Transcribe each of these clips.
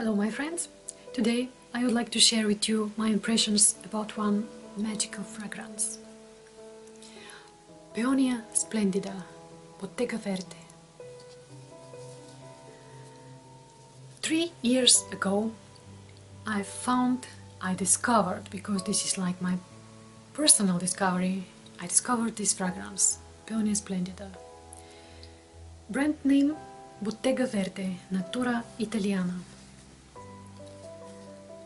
Hello my friends! Today I would like to share with you my impressions about one magical fragrance. Peony Splendida, Bottega Verde. 3 years ago I discovered, because this is like my personal discovery, I discovered this fragrance, Peony Splendida. Brand name Bottega Verde, Natura Italiana.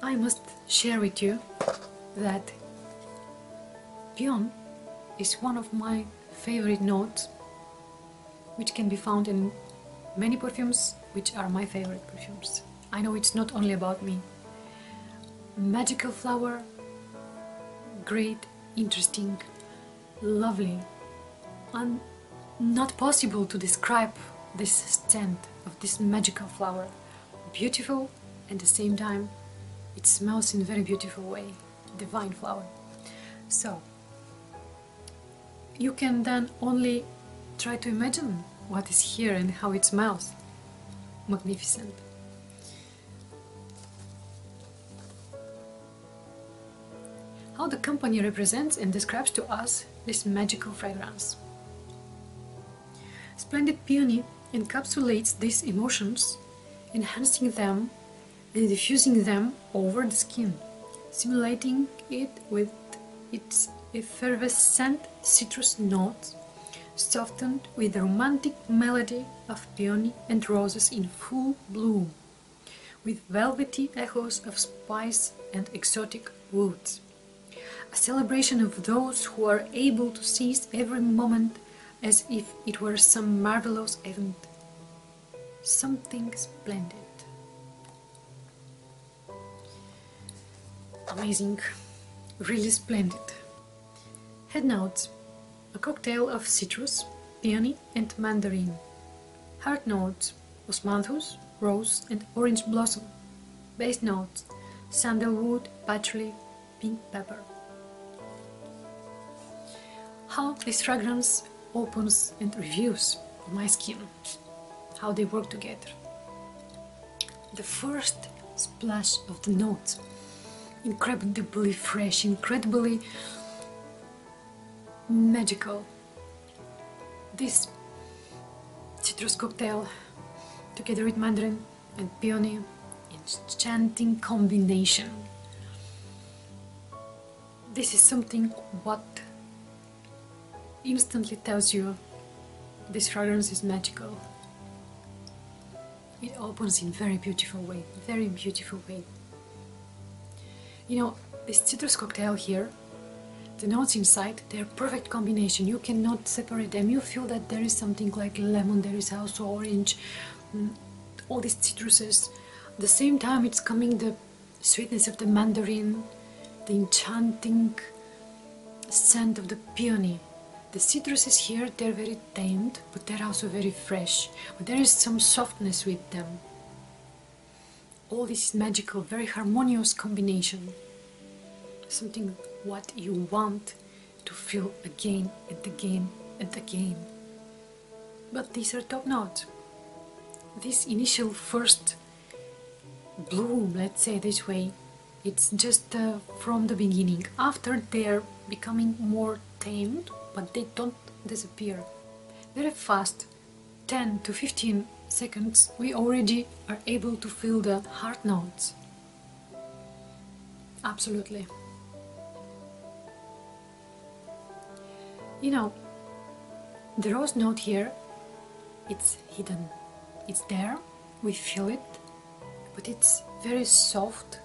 I must share with you that peony is one of my favorite notes, which can be found in many perfumes, which are my favorite perfumes. I know it's not only about me. Magical flower, great, interesting, lovely, and not possible to describe this scent of this magical flower. Beautiful, and at the same time it smells in a very beautiful way, divine flower. So you can then only try to imagine what is here and how it smells. Magnificent. How the company represents and describes to us this magical fragrance. Splendid Peony encapsulates these emotions, enhancing them and diffusing them over the skin, simulating it with its effervescent citrus notes, softened with the romantic melody of Peony and Roses in full bloom, with velvety echoes of spice and exotic woods. A celebration of those who are able to seize every moment as if it were some marvelous event, something splendid. Amazing, really splendid. Head notes: a cocktail of citrus, peony and mandarin. Heart notes: osmanthus, rose and orange blossom. Base notes: sandalwood, patchouli, pink pepper. How this fragrance opens and reviews my skin, how they work together. The first splash of the notes, incredibly fresh, incredibly magical. This citrus cocktail together with mandarin and peony, enchanting combination. This is something what instantly tells you this fragrance is magical. It opens in very beautiful way, very beautiful way. You know, this citrus cocktail here, the notes inside, they're perfect combination. You cannot separate them. You feel that there is something like lemon, there is also orange, all these citruses. At the same time it's coming the sweetness of the mandarin, the enchanting scent of the peony. The citruses here, they're very tamed, but they're also very fresh. But there is some softness with them. All this magical, very harmonious combination. Something what you want to feel again and again and again. But these are top notes. This initial first bloom, let's say this way, it's just from the beginning. After they're becoming more tamed, but they don't disappear. Very fast, 10 to 15 seconds, we already are able to feel the heart notes. Absolutely. You know, the rose note here, it's hidden. It's there, we feel it, but it's very soft.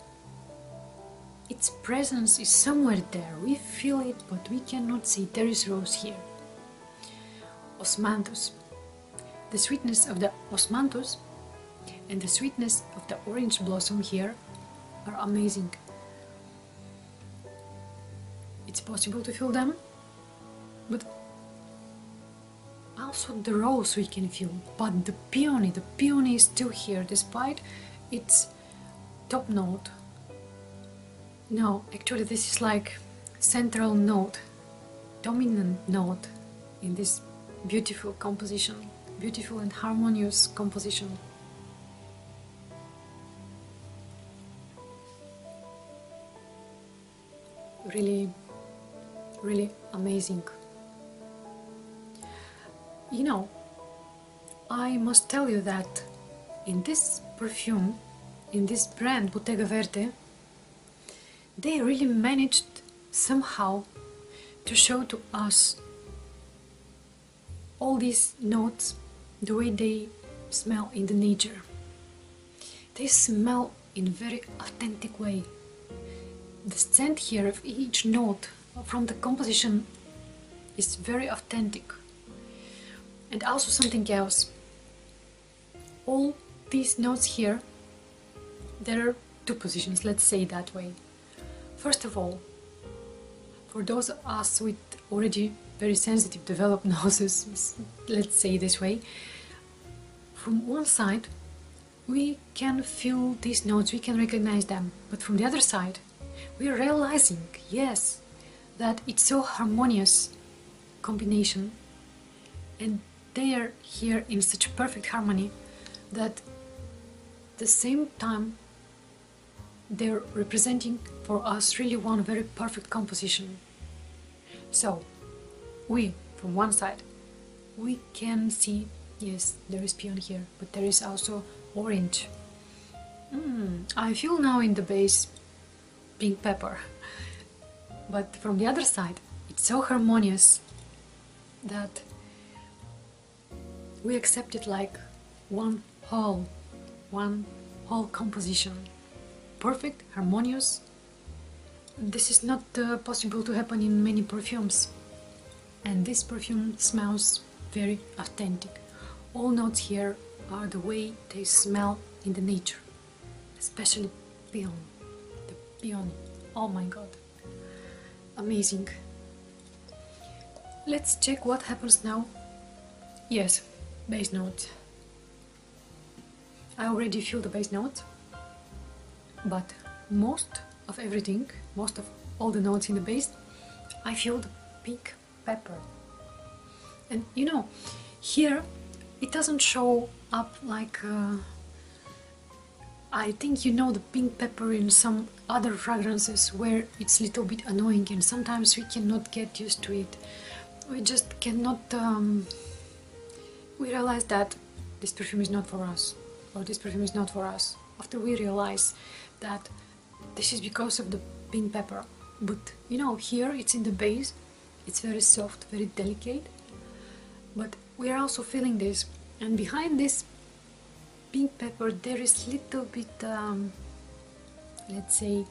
Its presence is somewhere there, we feel it, but we cannot see it. There is rose here. Osmanthus. The sweetness of the osmanthus and the sweetness of the orange blossom here are amazing. It's possible to feel them, but also the rose we can feel. But the peony is still here, despite its top note. No, actually this is like central note, dominant note in this beautiful composition, beautiful and harmonious composition. really, really amazing. You know, I must tell you that in this perfume, in this brand Bottega Verde, they really managed somehow to show to us all these notes the way they smell in the nature. They smell in a very authentic way. The scent here of each note from the composition is very authentic. And also something else. All these notes here, there are two positions, let's say it that way. First of all, for those of us with already very sensitive developed noses, let's say it this way, from one side we can feel these notes, we can recognize them, but from the other side we are realizing, yes, that it's so harmonious combination, and they are here in such perfect harmony that at the same time they're representing for us really one very perfect composition. So we, from one side, we can see, yes, there is peony here, but there is also orange. I feel now in the base pink pepper, but from the other side it's so harmonious that we accept it like one whole composition. Perfect, harmonious. This is not possible to happen in many perfumes, and this perfume smells very authentic. All notes here are the way they smell in the nature, especially peony, the peony. Oh my god, amazing. Let's check what happens now. Yes, base notes. I already feel the base notes, but most of everything, most of all the notes in the base, I feel the pink pepper. And you know, here it doesn't show up like I think you know the pink pepper in some other fragrances where it's a little bit annoying and sometimes we cannot get used to it. We just cannot we realize that this perfume is not for us, or this perfume is not for us, after we realize that this is because of the pink pepper. But you know, here it's in the base, it's very soft, very delicate, but we are also feeling this, and behind this pink pepper there is little bit let's say,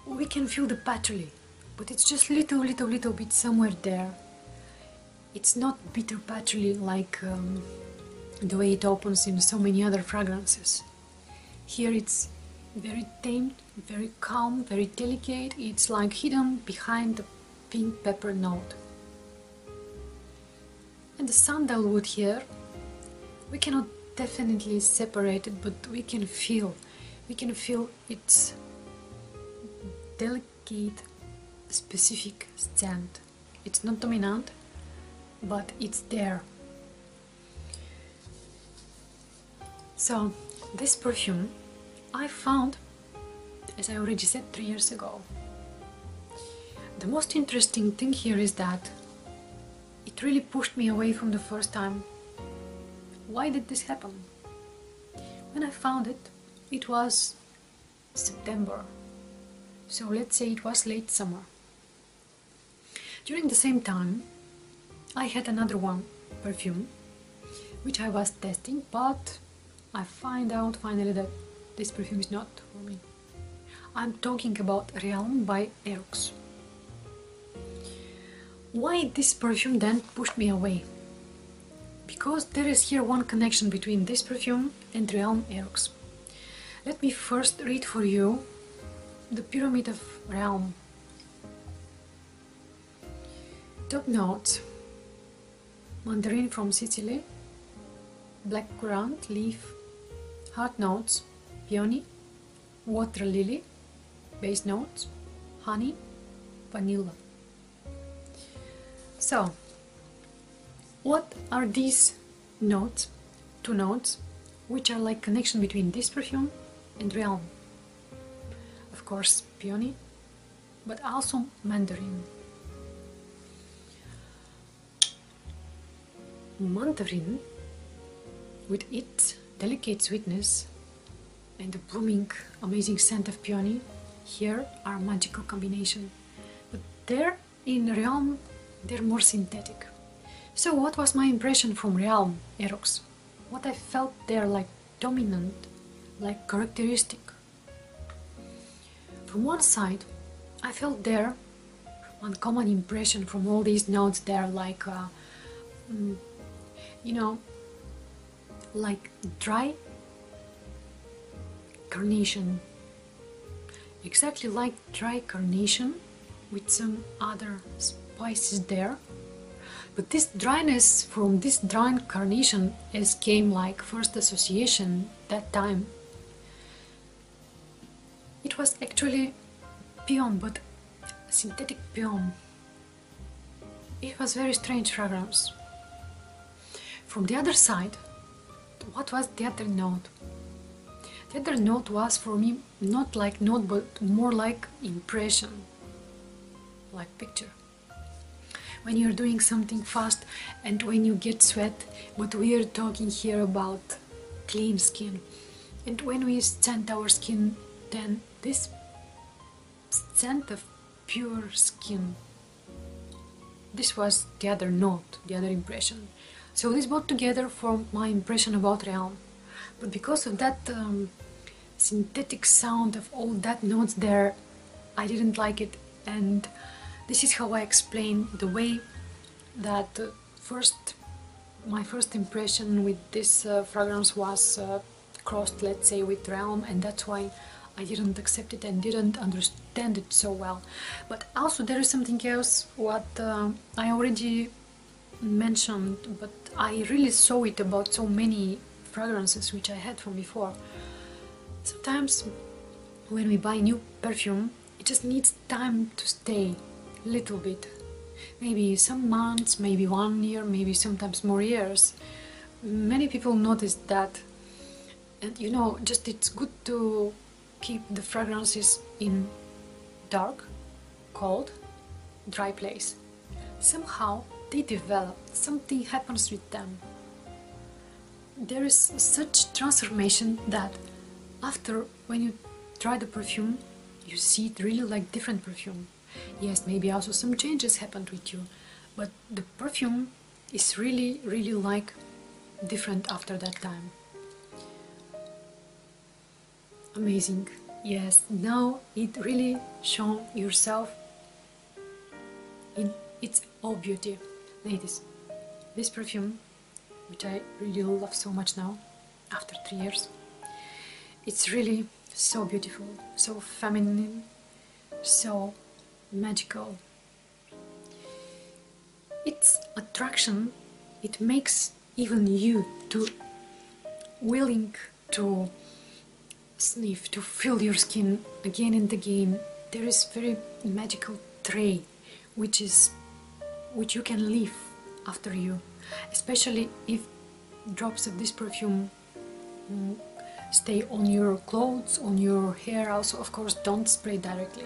we can feel the patchouli, but it's just little bit somewhere there. It's not bitter patchouli like the way it opens in so many other fragrances. Here it's very tamed, very calm, very delicate. It's like hidden behind the pink pepper note. And the sandalwood here, we cannot definitely separate it, but we can feel its delicate, specific scent. It's not dominant, but it's there. So this perfume I found, as I already said, 3 years ago. The most interesting thing here is that it really pushed me away from the first time. Why did this happen? When I found it, it was September, so let's say it was late summer. During the same time, I had another one, perfume, which I was testing, but I find out finally that this perfume is not for me. I'm talking about Realm by EROX. Why this perfume then pushed me away? Because there is here one connection between this perfume and Realm EROX. Let me first read for you the pyramid of Realm. Top notes: mandarin from Sicily, black currant, leaf. Heart notes: peony, water lily. Base notes: honey, vanilla. So, what are these notes, two notes, which are like connection between this perfume and Realm? Of course, peony, but also mandarin. Mandarin, with its delicate sweetness and the blooming, amazing scent of peony, here are magical combination. But there in Realm, they're more synthetic. So what was my impression from Realm EROX? What I felt there like dominant, like characteristic. From one side, I felt there one common impression from all these notes there, like you know, like dry carnation, exactly like dry carnation with some other spices there. But this dryness from this dry carnation as came like first association that time. It was actually peon, but synthetic peon. It was very strange fragrance. From the other side, what was the other note? The other note was for me not like note, but more like impression, like picture. When you're doing something fast and when you get sweat, but we are talking here about clean skin. And when we scent our skin, then this scent of pure skin. This was the other note, the other impression. So this both together formed my impression about Realm. But because of that synthetic sound of all that notes there, I didn't like it. And this is how I explain the way that my first impression with this fragrance was crossed, let's say, with Realm, and that's why I didn't accept it and didn't understand it so well. But also there is something else what I already mentioned, but I really saw it about so many fragrances which I had from before. Sometimes when we buy new perfume, it just needs time to stay a little bit. Maybe some months, maybe 1 year, maybe sometimes more years. Many people notice that. And you know, just it's good to keep the fragrances in dark, cold, dry place. Somehow they develop, something happens with them. There is such transformation that after, when you try the perfume, you see it really like different perfume. Yes, maybe also some changes happened with you, but the perfume is really, really like different after that time. Amazing. Yes, now it really shows yourself in its all beauty. Ladies, this perfume, which I really love so much now, after 3 years, it's really so beautiful, so feminine, so magical. Its attraction, it makes even you to willing to sniff, to feel your skin again and again. There is very magical tray which you can leave after you, especially if drops of this perfume stay on your clothes, on your hair. Also, of course, don't spray directly.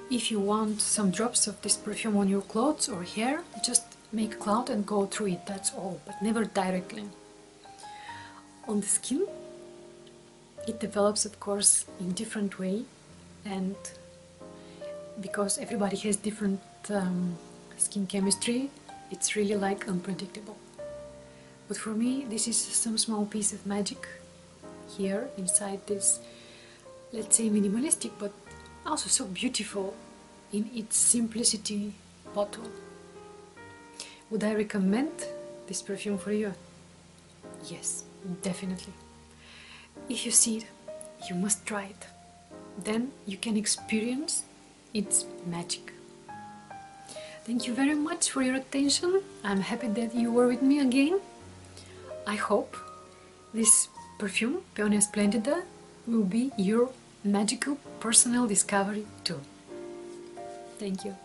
If you want some drops of this perfume on your clothes or hair, just make a cloud and go through it, that's all, but never directly. On the skin, it develops, of course, in different way, and because everybody has different skin chemistry, it's really like unpredictable. But for me, this is some small piece of magic here inside this, let's say, minimalistic but also so beautiful in its simplicity bottle. Would I recommend this perfume for you? Yes, definitely. If you see it, you must try it. Then you can experience its magic. Thank you very much for your attention. I'm happy that you were with me again. I hope this perfume, Peony Splendida, will be your magical personal discovery too. Thank you.